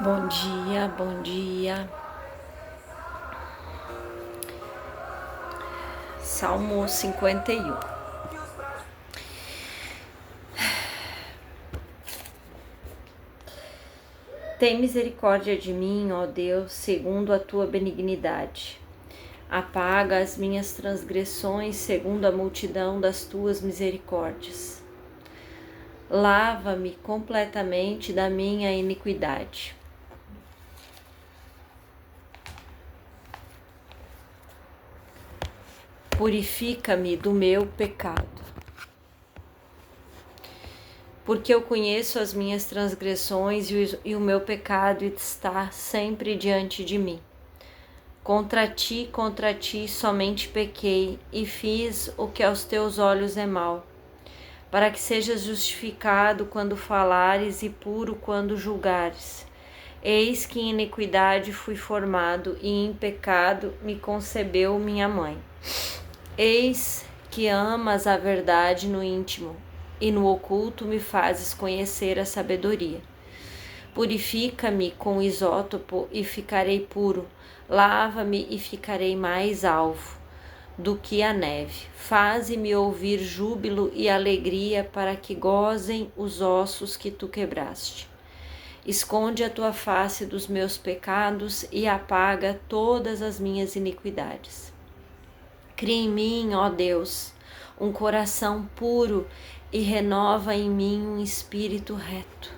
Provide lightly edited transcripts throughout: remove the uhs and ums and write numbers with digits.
Bom dia, bom dia. Salmo 51. Tem misericórdia de mim, ó Deus, segundo a tua benignidade. Apaga as minhas transgressões segundo a multidão das tuas misericórdias. Lava-me completamente da minha iniquidade. Purifica-me do meu pecado. Porque eu conheço as minhas transgressões e o meu pecado está sempre diante de mim. Contra ti somente pequei e fiz o que aos teus olhos é mal, para que sejas justificado quando falares e puro quando julgares. Eis que em iniquidade fui formado e em pecado me concebeu minha mãe. Eis que amas a verdade no íntimo, e no oculto me fazes conhecer a sabedoria. Purifica-me com isótopo e ficarei puro, lava-me e ficarei mais alvo do que a neve. Faze-me ouvir júbilo e alegria para que gozem os ossos que tu quebraste. Esconde a tua face dos meus pecados e apaga todas as minhas iniquidades. Cria em mim, ó Deus, um coração puro e renova em mim um espírito reto.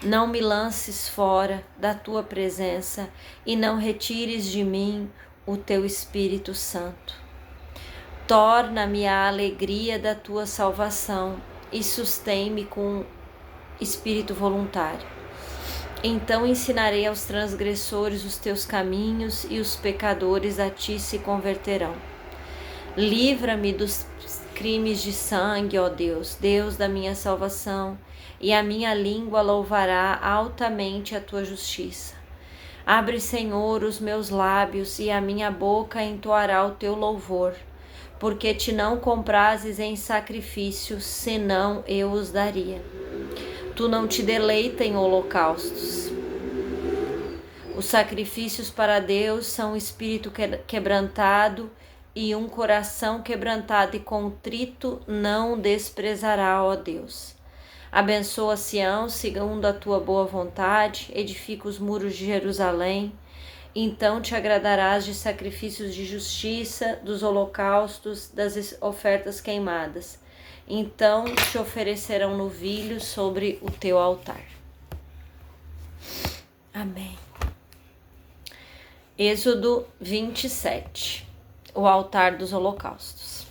Não me lances fora da tua presença e não retires de mim o teu Espírito Santo. Torna-me a alegria da tua salvação e sustém-me com espírito voluntário. Então ensinarei aos transgressores os teus caminhos e os pecadores a ti se converterão. Livra-me dos crimes de sangue, ó Deus, Deus da minha salvação, e a minha língua louvará altamente a tua justiça. Abre, Senhor, os meus lábios, e a minha boca entoará o teu louvor, porque te não comprases em sacrifícios, senão eu os daria. Tu não te deleita em holocaustos. Os sacrifícios para Deus são um espírito quebrantado, e um coração quebrantado e contrito não desprezará, ó Deus. Abençoa Sião segundo a tua boa vontade, edifica os muros de Jerusalém. Então te agradarás de sacrifícios de justiça, dos holocaustos, das ofertas queimadas. Então te oferecerão novilhos sobre o teu altar. Amém. Êxodo 27. O altar dos holocaustos.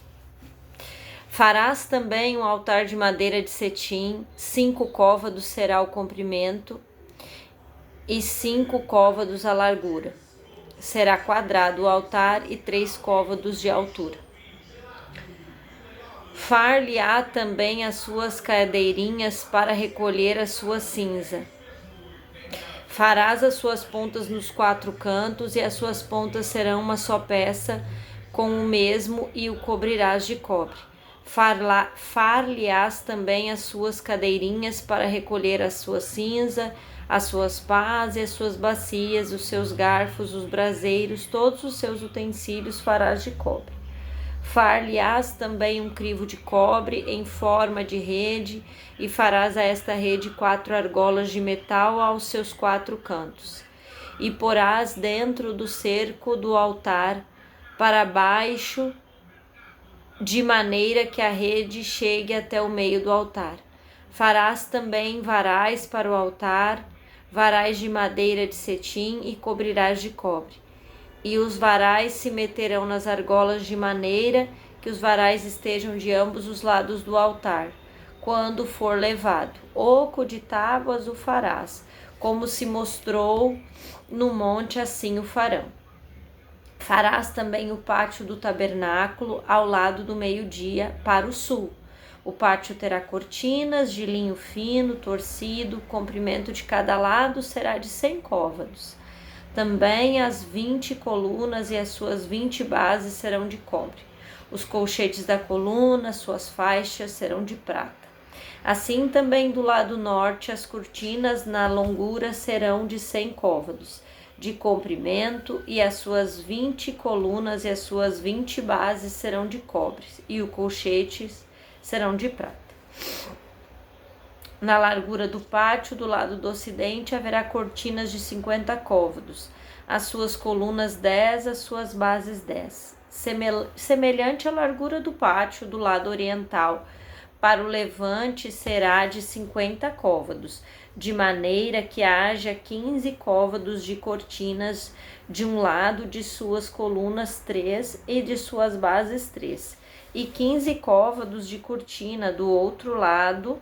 Farás também um altar de madeira de cetim, 5 côvados será o comprimento e 5 côvados a largura. Será quadrado o altar e 3 côvados de altura. Far-lhe-á também as suas cadeirinhas para recolher a sua cinza. Farás as suas pontas nos 4 cantos, e as suas pontas serão uma só peça com o mesmo, e o cobrirás de cobre. Far-lhe-ás também as suas cadeirinhas para recolher a sua cinza, as suas pás e as suas bacias, os seus garfos, os braseiros, todos os seus utensílios farás de cobre. Far-lhe-ás também um crivo de cobre em forma de rede, e farás a esta rede 4 argolas de metal aos seus 4 cantos. E porás dentro do cerco do altar para baixo, de maneira que a rede chegue até o meio do altar. Farás também varais para o altar, varais de madeira de cetim, e cobrirás de cobre. E os varais se meterão nas argolas de maneira que os varais estejam de ambos os lados do altar, quando for levado. Oco de tábuas o farás, como se mostrou no monte, assim o farão. Farás também o pátio do tabernáculo ao lado do meio-dia, para o sul. O pátio terá cortinas de linho fino, torcido, o comprimento de cada lado será de 100 côvados. Também as 20 colunas e as suas 20 bases serão de cobre. Os colchetes da coluna, suas faixas serão de prata. Assim também do lado norte as cortinas na longura serão de 100 côvados de comprimento, e as suas 20 colunas e as suas 20 bases serão de cobre, e os colchetes serão de prata. Na largura do pátio, do lado do ocidente, haverá cortinas de 50 côvados, as suas colunas 10, as suas bases 10. Semelhante à largura do pátio do lado oriental, para o levante será de 50 côvados, de maneira que haja 15 côvados de cortinas de um lado, de suas colunas 3 e de suas bases 3, e 15 côvados de cortina do outro lado,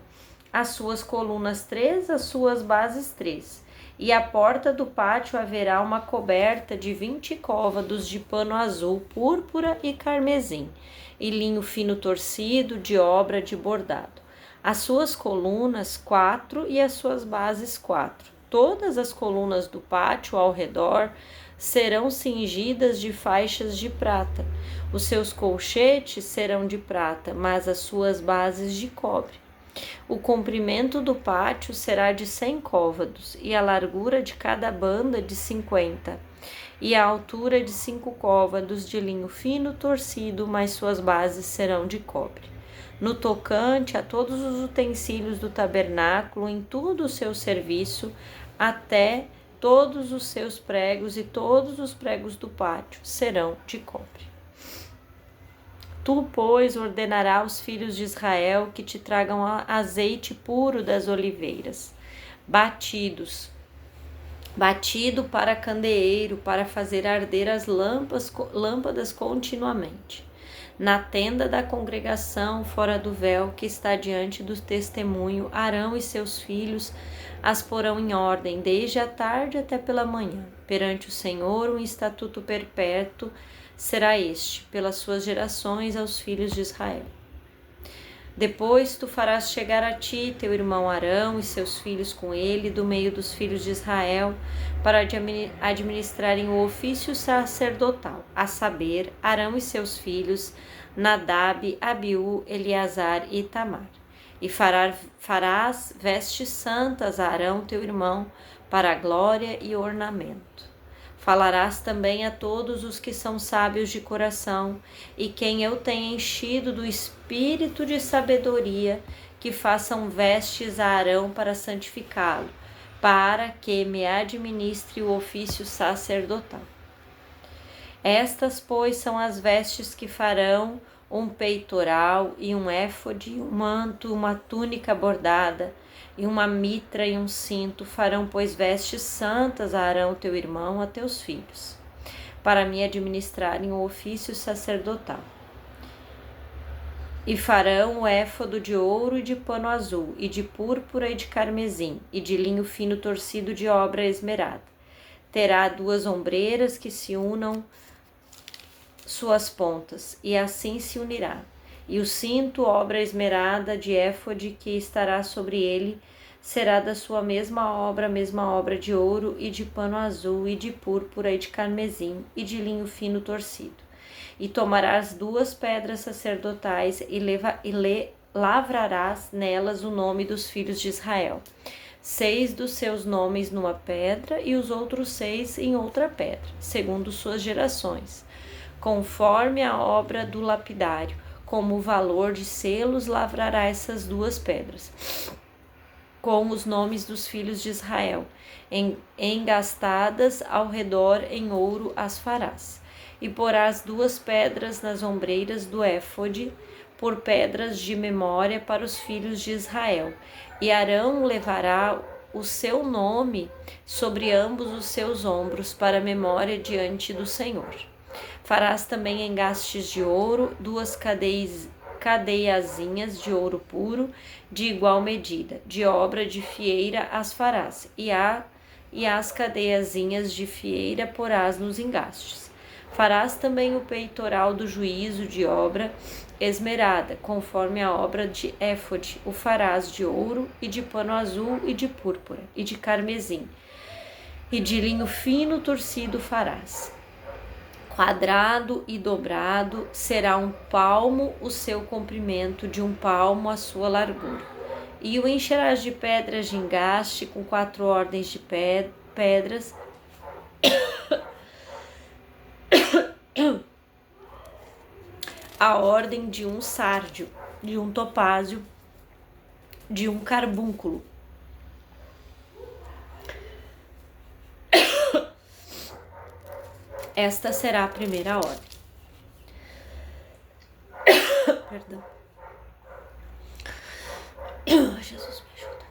as suas colunas 3, as suas bases 3. E à porta do pátio haverá uma coberta de 20 côvados de pano azul, púrpura e carmesim, e linho fino torcido de obra de bordado. As suas colunas 4 e as suas bases 4. Todas as colunas do pátio ao redor serão cingidas de faixas de prata. Os seus colchetes serão de prata, mas as suas bases de cobre. O comprimento do pátio será de 100 côvados, e a largura de cada banda de 50, e a altura de 5 côvados de linho fino torcido, mas suas bases serão de cobre. No tocante a todos os utensílios do tabernáculo, em todo o seu serviço, até todos os seus pregos e todos os pregos do pátio serão de cobre. Tu, pois, ordenarás aos filhos de Israel que te tragam azeite puro das oliveiras, batido para candeeiro, para fazer arder as lâmpadas continuamente. Na tenda da congregação, fora do véu, que está diante do testemunho, Arão e seus filhos as porão em ordem, desde a tarde até pela manhã. Perante o Senhor, um estatuto perpétuo será este, pelas suas gerações aos filhos de Israel. Depois tu farás chegar a ti teu irmão Arão e seus filhos com ele, do meio dos filhos de Israel, para administrarem o ofício sacerdotal, a saber, Arão e seus filhos, Nadab, Abiú, Eleazar e Itamar. E farás vestes santas a Arão teu irmão, para a glória e ornamento. Falarás também a todos os que são sábios de coração, e quem eu tenha enchido do espírito de sabedoria, que façam vestes a Arão para santificá-lo, para que me administre o ofício sacerdotal. Estas, pois, são as vestes que farão: um peitoral e um éfode, um manto, uma túnica bordada, e uma mitra e um cinto. Farão, pois, vestes santas a Arão teu irmão, a teus filhos, para me administrarem o ofício sacerdotal. E farão o éfodo de ouro e de pano azul, e de púrpura e de carmesim, e de linho fino torcido de obra esmerada. Terá 2 ombreiras que se unam suas pontas, e assim se unirá. E o cinto, obra esmerada de éfode, que estará sobre ele, será da sua mesma obra de ouro e de pano azul e de púrpura e de carmesim e de linho fino torcido. E tomarás 2 pedras sacerdotais e lavrarás nelas o nome dos filhos de Israel, 6 dos seus nomes numa pedra e os outros 6 em outra pedra, segundo suas gerações, conforme a obra do lapidário. Como o valor de selos, lavrará essas 2 pedras, com os nomes dos filhos de Israel, engastadas ao redor em ouro as farás. E porás 2 pedras nas ombreiras do éfode, por pedras de memória para os filhos de Israel. E Arão levará o seu nome sobre ambos os seus ombros, para memória diante do Senhor. Farás também engastes de ouro, 2 cadeiazinhas de ouro puro, de igual medida, de obra de fieira as farás, e as cadeiazinhas de fieira porás nos engastes. Farás também o peitoral do juízo de obra esmerada, conforme a obra de éfode, o farás de ouro, e de pano azul, e de púrpura, e de carmesim, e de linho fino torcido farás. Quadrado e dobrado será 1 palmo o seu comprimento, de 1 palmo a sua largura. E o encherás de pedras de engaste com 4 ordens de pedras, a ordem de um sárdio, de um topázio, de um carbúnculo. Esta será a primeira ordem. Perdão. Jesus me ajuda.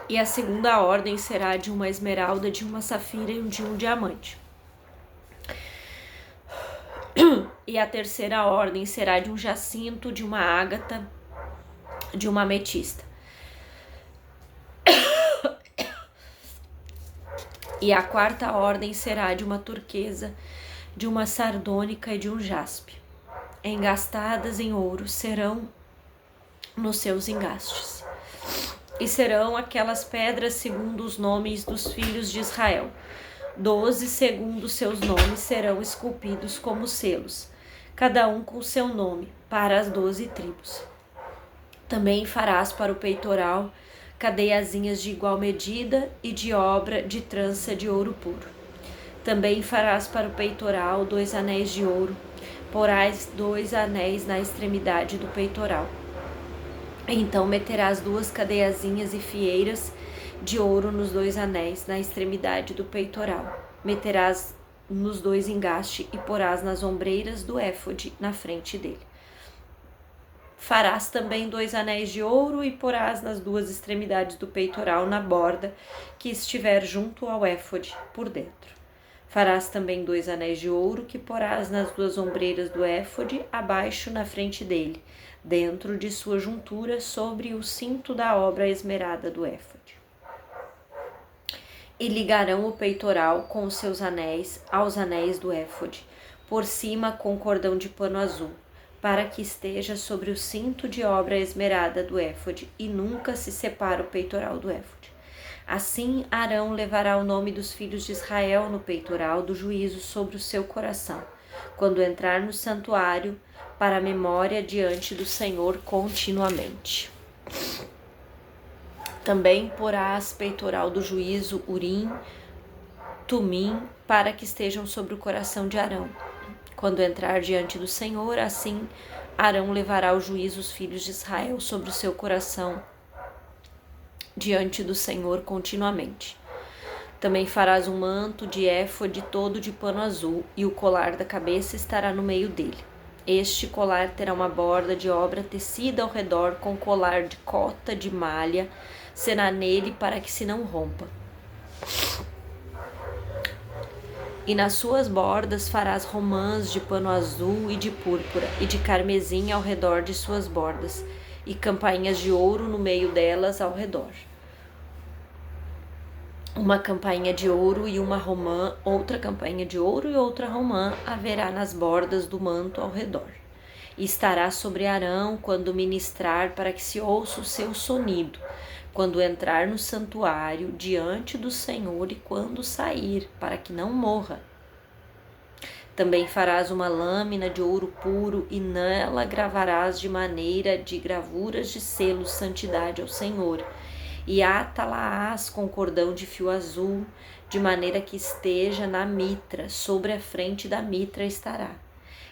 E a segunda ordem será de uma esmeralda, de uma safira e de um diamante. E a terceira ordem será de um jacinto, de uma ágata, de uma ametista. E a quarta ordem será de uma turquesa, de uma sardônica e de um jaspe. Engastadas em ouro serão nos seus engastes. E serão aquelas pedras segundo os nomes dos filhos de Israel. 12 segundo seus nomes serão esculpidos como selos, cada um com seu nome, para as 12 tribos. Também farás para o peitoral cadeiazinhas de igual medida e de obra de trança de ouro puro. Também farás para o peitoral 2 anéis de ouro, porás 2 anéis na extremidade do peitoral. Então meterás 2 cadeiazinhas e fieiras de ouro nos 2 anéis na extremidade do peitoral. Meterás nos 2 engastes e porás nas ombreiras do éfode na frente dele. Farás também 2 anéis de ouro e porás nas 2 extremidades do peitoral na borda que estiver junto ao éfode por dentro. Farás também 2 anéis de ouro que porás nas 2 ombreiras do éfode abaixo na frente dele, dentro de sua juntura sobre o cinto da obra esmerada do éfode. E ligarão o peitoral com os seus anéis aos anéis do éfode, por cima com cordão de pano azul, para que esteja sobre o cinto de obra esmerada do éfode, e nunca se separe o peitoral do éfode. Assim Arão levará o nome dos filhos de Israel no peitoral do juízo sobre o seu coração, quando entrar no santuário, para a memória diante do Senhor continuamente. Também porás peitoral do juízo Urim, Tumim, para que estejam sobre o coração de Arão. Quando entrar diante do Senhor, assim Arão levará o juízo os filhos de Israel sobre o seu coração diante do Senhor continuamente. Também farás um manto de éfode todo de pano azul, e o colar da cabeça estará no meio dele. Este colar terá uma borda de obra tecida ao redor com colar de cota de malha, será nele para que se não rompa. E nas suas bordas farás romãs de pano azul e de púrpura, e de carmesim ao redor de suas bordas, e campainhas de ouro no meio delas ao redor. Uma campainha de ouro e uma romã, outra campainha de ouro e outra romã haverá nas bordas do manto ao redor. E estará sobre Arão quando ministrar, para que se ouça o seu sonido, quando entrar no santuário diante do Senhor e quando sair, para que não morra. Também farás uma lâmina de ouro puro, e nela gravarás de maneira de gravuras de selo santidade ao Senhor, e ata-la-ás com cordão de fio azul, de maneira que esteja na mitra, sobre a frente da mitra estará.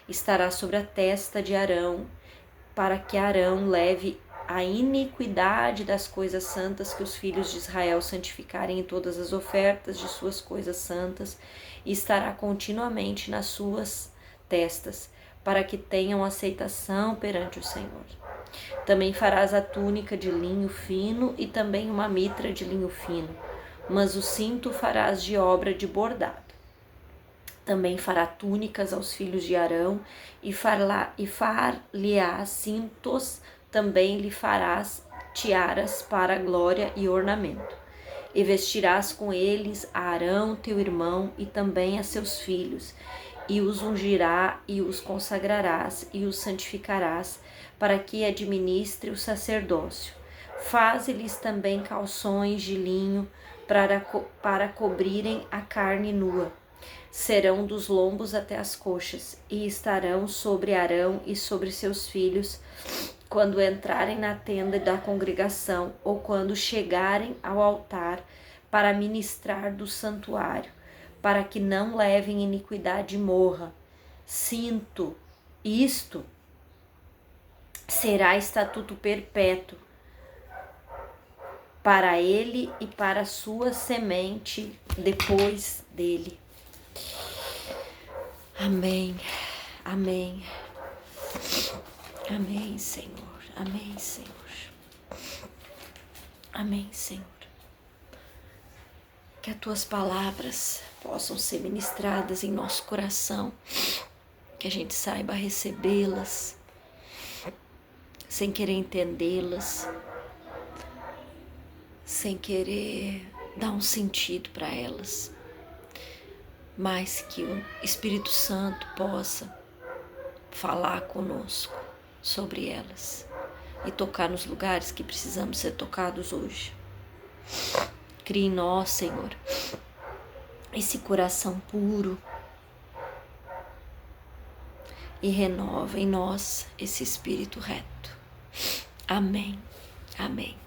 Estará sobre a testa de Arão, para que Arão leve a iniquidade das coisas santas que os filhos de Israel santificarem em todas as ofertas de suas coisas santas, e estará continuamente nas suas testas, para que tenham aceitação perante o Senhor. Também farás a túnica de linho fino e também uma mitra de linho fino, mas o cinto farás de obra de bordado. Também fará túnicas aos filhos de Arão e far-lhe-ás cintos, também lhe farás tiaras para glória e ornamento. E vestirás com eles a Arão teu irmão e também a seus filhos, e os ungirá e os consagrarás e os santificarás, para que administre o sacerdócio. Faze-lhes também calções de linho para cobrirem a carne nua. Serão dos lombos até as coxas, e estarão sobre Arão e sobre seus filhos, quando entrarem na tenda da congregação, ou quando chegarem ao altar para ministrar do santuário, para que não levem iniquidade e morra. Sinto, isto será estatuto perpétuo para ele e para sua semente depois dele. Amém, amém, amém, Senhor, amém, Senhor, amém, Senhor. Que as tuas palavras possam ser ministradas em nosso coração, que a gente saiba recebê-las, sem querer entendê-las, sem querer dar um sentido para elas, mas que o Espírito Santo possa falar conosco sobre elas e tocar nos lugares que precisamos ser tocados hoje. Crie em nós, Senhor, esse coração puro e renova em nós esse espírito reto. Amém, amém.